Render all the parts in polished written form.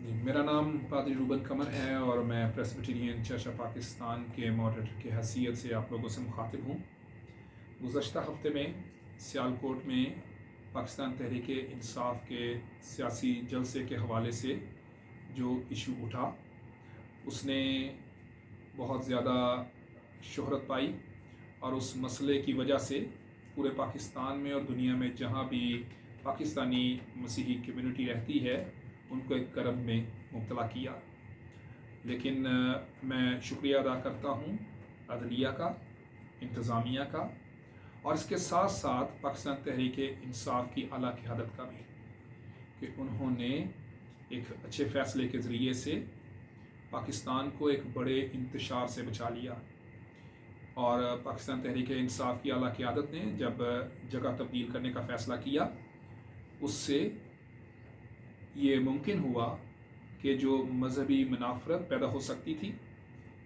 जी, मेरा नाम पादरी रूबन कमर है और मैं प्रेस्बिटेरियन चर्च ऑफ पाकिस्तान के मॉडरेटर की हैसियत से आप लोगों से मुखातिब हूँ। गुज़श्ता हफ्ते में सियालकोट में पाकिस्तान तहरीक इंसाफ के सियासी जलसे के हवाले से जो इशू उठा उसने बहुत ज़्यादा शोहरत पाई और उस मसले की वजह से पूरे पाकिस्तान में और दुनिया में जहाँ भी पाकिस्तानी मसीही कम्युनिटी रहती है उनको एक करब में मुब्तला किया। लेकिन मैं शुक्रिया अदा करता हूँ अदलिया का, इंतज़ामिया का और इसके साथ साथ पाकिस्तान तहरीक इंसाफ की आला क़यादत का भी कि उन्होंने एक अच्छे फ़ैसले के ज़रिए से पाकिस्तान को एक बड़े इंतशार से बचा लिया। और पाकिस्तान तहरीक इंसाफ की आला क़यादत ने जब जगह तब्दील करने का फ़ैसला किया उससे ये मुमकिन हुआ कि जो मजहबी मुनाफरत पैदा हो सकती थी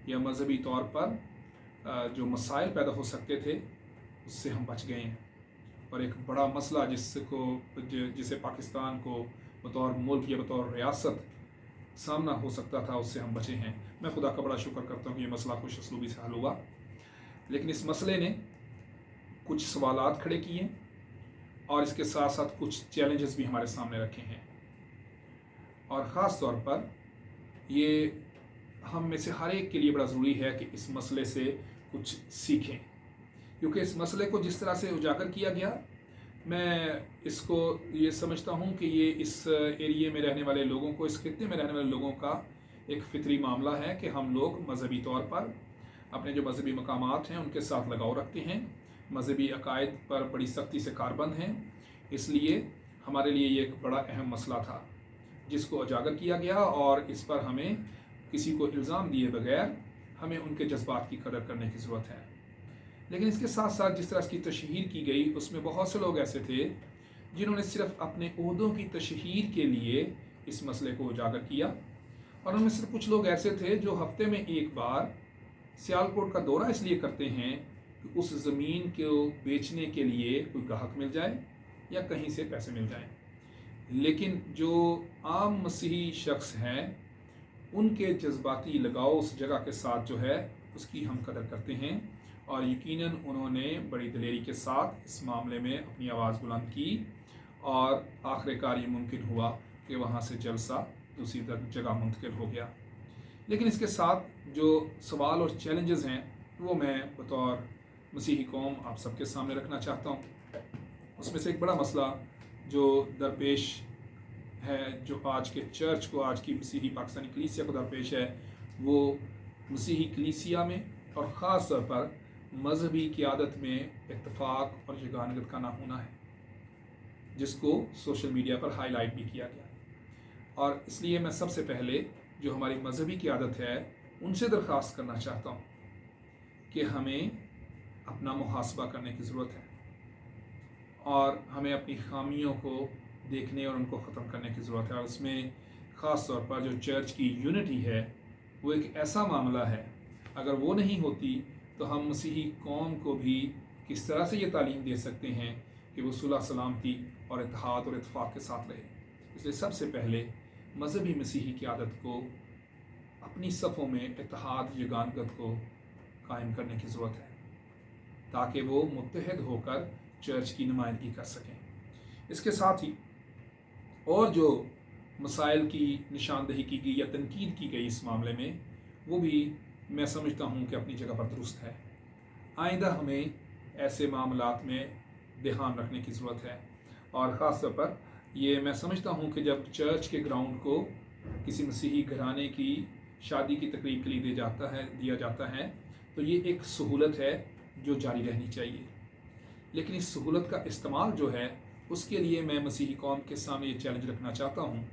या मजहबी तौर पर जो मसाइल पैदा हो सकते थे उससे हम बच गए हैं और एक बड़ा मसला जिसे पाकिस्तान को बतौर मुल्क या बतौर रियासत सामना हो सकता था उससे हम बचे हैं। मैं खुदा का बड़ा शुक्र करता हूँ कि ये मसला खुश असलूबी से हल हुआ। लेकिन इस मसले ने कुछ सवालात खड़े किए और इसके साथ साथ कुछ चैलेंजेस भी हमारे सामने रखे हैं और ख़ास तौर पर ये हम में से हर एक के लिए बड़ा ज़रूरी है कि इस मसले से कुछ सीखें, क्योंकि इस मसले को जिस तरह से उजागर किया गया मैं इसको ये समझता हूँ कि ये इस एरिए में रहने वाले लोगों को, इस खित्ते में रहने वाले लोगों का एक फितरी मामला है कि हम लोग मजहबी तौर पर अपने जो मजहबी मकामात हैं उनके साथ लगाव रखते हैं, मजहबी अकायद पर बड़ी सख्ती से कारबंद हैं। इसलिए हमारे लिए ये एक बड़ा अहम मसला था जिसको उजागर किया गया और इस पर हमें किसी को इल्ज़ाम दिए बगैर हमें उनके जज्बात की कदर करने की ज़रूरत है। लेकिन इसके साथ साथ जिस तरह इसकी तशहीर की गई उसमें बहुत से लोग ऐसे थे जिन्होंने सिर्फ अपने ओहदों की तशहीर के लिए इस मसले को उजागर किया और उनमें से कुछ लोग ऐसे थे जो हफ्ते में एक बार सियालकोट का दौरा इसलिए करते हैं कि उस ज़मीन को बेचने के लिए कोई ग्राहक मिल जाए या कहीं से पैसे मिल जाएं। लेकिन जो आम मसीही शख्स हैं उनके जज्बाती लगाव उस जगह के साथ जो है उसकी हम कदर करते हैं और यकीनन उन्होंने बड़ी दिलेरी के साथ इस मामले में अपनी आवाज़ बुलंद की और आखिरकार ये मुमकिन हुआ कि वहाँ से जलसा दूसरी जगह मुंतकिल हो गया। लेकिन इसके साथ जो सवाल और चैलेंजेस हैं वो मैं बतौर मसीही कौम आप सबके सामने रखना चाहता हूँ। उसमें से एक बड़ा मसला जो दरपेश है, जो आज के चर्च को, आज की मसीही पाकिस्तानी कलीसिया को दरपेश है, वो मसीही कलीसिया में और ख़ास तौर पर मजहबी क़यादत में इत्तफाक और यगानगत का ना होना है, जिसको सोशल मीडिया पर हाईलाइट भी किया गया। और इसलिए मैं सबसे पहले जो हमारी मजहबी क़यादत है उनसे दरख्वास्त करना चाहता हूँ कि हमें अपना मुहासबा करने की ज़रूरत है और हमें अपनी खामियों को देखने और उनको ख़त्म करने की ज़रूरत है। और उसमें ख़ास तौर पर जो चर्च की यूनिटी है वो एक ऐसा मामला है, अगर वो नहीं होती तो हम मसीही कौम को भी किस तरह से ये तालीम दे सकते हैं कि वो सुलह सलामती और इत्तेहाद और इत्तफाक़ के साथ रहे। इसलिए सबसे पहले मजहबी मसीही क़यादत को अपनी सफ़ों में इत्तेहाद यगानगत को कायम करने की ज़रूरत है ताकि वो मुत्तहद होकर चर्च की नुमाइंदगी कर सकें। इसके साथ ही और जो मसाइल की निशानदही की गई या तनकीद की गई इस मामले में वो भी मैं समझता हूँ कि अपनी जगह पर दुरुस्त है। आइंदा हमें ऐसे मामलात में ध्यान रखने की ज़रूरत है और ख़ास तौर पर ये मैं समझता हूँ कि जब चर्च के ग्राउंड को किसी मसीही घराने की शादी की तकरीब के लिए दिया जाता है तो ये एक सहूलत है जो जारी रहनी चाहिए। लेकिन इस सहूलत का इस्तेमाल जो है उसके लिए मैं मसीही कौम के सामने ये चैलेंज रखना चाहता हूँ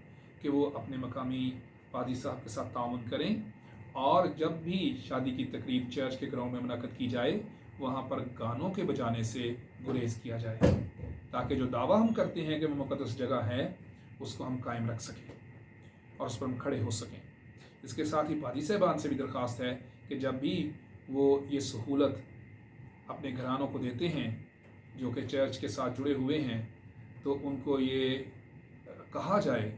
कि वो अपने मकामी पादी साहब के साथ ताउन करें और जब भी शादी की तकरीब चर्च के ग्राउंड में मुनक़द की जाए वहाँ पर गानों के बजाने से गुरेज़ किया जाए ताकि जो दावा हम करते हैं कि वो मुक़द्दस जगह है उसको हम कायम रख सकें और उस पर हम खड़े हो सकें। इसके साथ ही पादी साहबान से भी दरख्वास्त है कि जब भी वो ये सहूलत अपने घरानों को देते हैं जो कि चर्च के साथ जुड़े हुए हैं तो उनको ये कहा जाए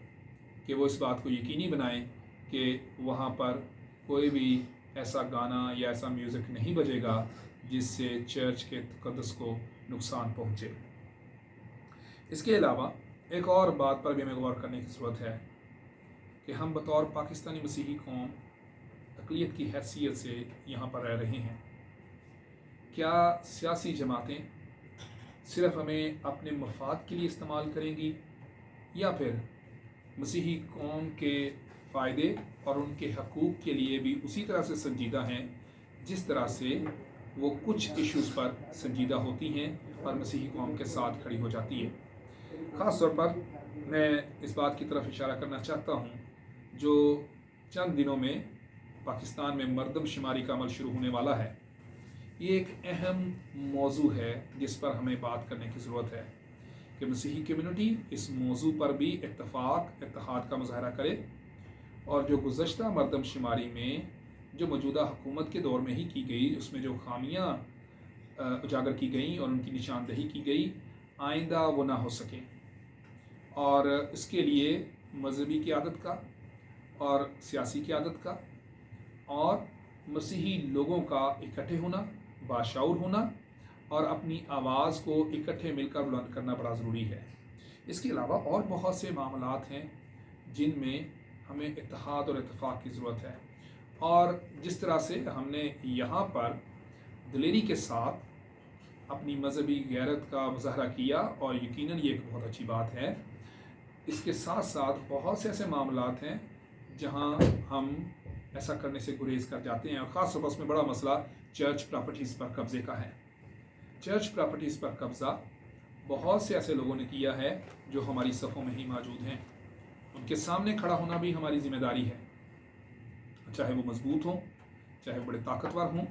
कि वो इस बात को यकीनी बनाएं कि वहाँ पर कोई भी ऐसा गाना या ऐसा म्यूज़िक नहीं बजेगा जिससे चर्च के तक़द्दुस को नुकसान पहुँचे। इसके अलावा एक और बात पर भी हमें गौर करने की ज़रूरत है कि हम बतौर पाकिस्तानी मसीही कौम अक़लियत की हैसियत से यहाँ पर रह रहे हैं। क्या सियासी जमातें सिर्फ़ हमें अपने मफाद के लिए इस्तेमाल करेंगी या फिर मसीही कौम के फ़ायदे और उनके हकूक़ के लिए भी उसी तरह से संजीदा हैं जिस तरह से वो कुछ इश्यूज़ पर संजीदा होती हैं और मसीही कौम के साथ खड़ी हो जाती है। ख़ास तौर पर मैं इस बात की तरफ इशारा करना चाहता हूँ, जो चंद दिनों में पाकिस्तान में मरदमशुमारी का अमल शुरू होने वाला है। ये एक अहम मौजू है जिस पर हमें बात करने की ज़रूरत है कि मसीही कम्युनिटी इस मौजू पर भी इत्तेहाद का मुज़ाहरा करे और जो गुज़श्ता मरदमशुमारी में जो मौजूदा हुकूमत के दौर में ही की गई, उसमें जो खामियां उजागर की गई और उनकी निशानदही की गई, आइंदा वो ना हो सके। और इसके लिए मजहबी क़यादत का और सियासी क़यादत का और मसीही लोगों का इकट्ठे होना, बाशऊर होना और अपनी आवाज़ को इकट्ठे मिलकर बुलंद करना बड़ा ज़रूरी है। इसके अलावा और बहुत से मामलात हैं जिनमें हमें इत्तेहाद और इत्तेफाक की ज़रूरत है। और जिस तरह से हमने यहाँ पर दिलेरी के साथ अपनी मजहबी गैरत का मुज़ाहरा किया और यकीनन ये एक बहुत अच्छी बात है, इसके साथ साथ बहुत से ऐसे मामलात हैं जहाँ हम ऐसा करने से गुरेज कर जाते हैं। और ख़ास तौर पर उसमें बड़ा मसला चर्च प्रॉपर्टीज़ पर कब्ज़े का है। चर्च प्रॉपर्टीज़ पर कब्ज़ा बहुत से ऐसे लोगों ने किया है जो हमारी सफ़ों में ही मौजूद हैं। उनके सामने खड़ा होना भी हमारी ज़िम्मेदारी है, चाहे वो मजबूत हों, चाहे वो बड़े ताकतवर हों,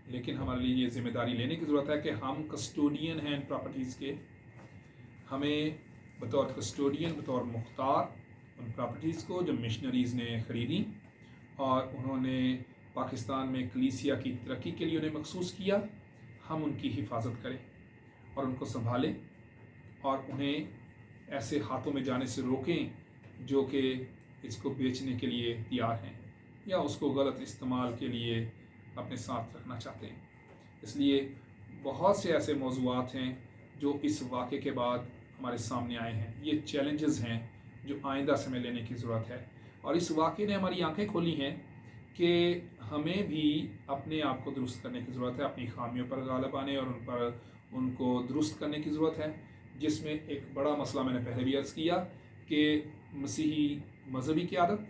लेकिन हमारे लिए ये ज़िम्मेदारी लेने की ज़रूरत है कि हम कस्टोडियन हैं इन प्रॉपर्टीज़ के। हमें बतौर कस्टोडियन, बतौर मुख्तार उन प्रॉपर्टीज़ को जो मिशनरीज़ ने ख़रीदी और उन्होंने पाकिस्तान में कलीसिया की तरक्की के लिए उन्हें मखसूस किया, हम उनकी हिफाजत करें और उनको संभालें और उन्हें ऐसे हाथों में जाने से रोकें जो कि इसको बेचने के लिए तैयार हैं या उसको गलत इस्तेमाल के लिए अपने साथ रखना चाहते हैं। इसलिए बहुत से ऐसे मौज़ूआत हैं जो इस वाक़े के बाद हमारे सामने आए हैं। ये चैलेंजेस हैं जो आइंदा समय लेने की ज़रूरत है और इस वाक़े ने हमारी आंखें खोली हैं कि हमें भी अपने आप को दुरुस्त करने की ज़रूरत है, अपनी खामियों पर गालिब आने और उनको दुरुस्त करने की ज़रूरत है, जिसमें एक बड़ा मसला मैंने पहले भी अर्ज़ किया कि मसीही मजहबी क़यादत,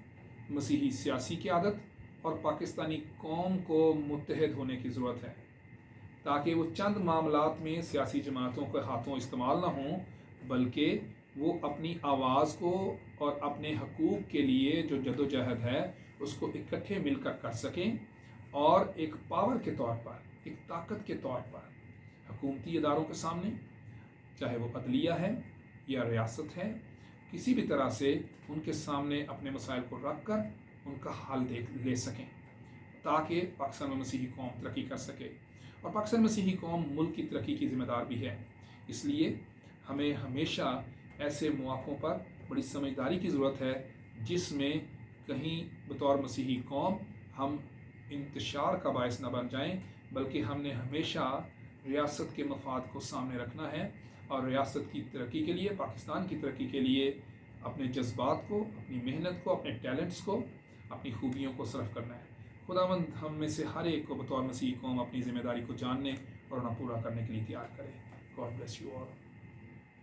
मसीही सियासी क़यादत और पाकिस्तानी कौम को मुत्तहद होने की ज़रूरत है ताकि वो चंद मामलात में सियासी जमातों के हाथों इस्तेमाल ना हों, बल्कि वो अपनी आवाज़ को और अपने हकूक़ के लिए जो जदोजहद है उसको इकट्ठे मिलकर कर सकें और एक पावर के तौर पर, एक ताकत के तौर पर हुकूमती इदारों के सामने, चाहे वो अदलिया है या रियासत है, किसी भी तरह से उनके सामने अपने मसाइल को रख कर उनका हल ले सकें ताकि पाकिस्तान में मसीही कौम तरक्की कर सके। और पाकिस्तान मसीही कौम मुल्क की तरक्की की ज़िम्मेदार भी है। इसलिए हमें हमेशा ऐसे मौक़ों पर बड़ी समझदारी की ज़रूरत है जिसमें कहीं बतौर मसीही कौम हम इंतशार का बायस न बन जाएं, बल्कि हमने हमेशा रियासत के मफाद को सामने रखना है और रियासत की तरक्की के लिए, पाकिस्तान की तरक्की के लिए अपने जज्बात को, अपनी मेहनत को, अपने टैलेंट्स को, अपनी खूबियों को सर्व करना है। खुदावंद हम में से हर एक को बतौर मसीही कौम अपनी ज़िम्मेदारी को जानने और उन्हें पूरा करने के लिए तैयार करे। God bless you all.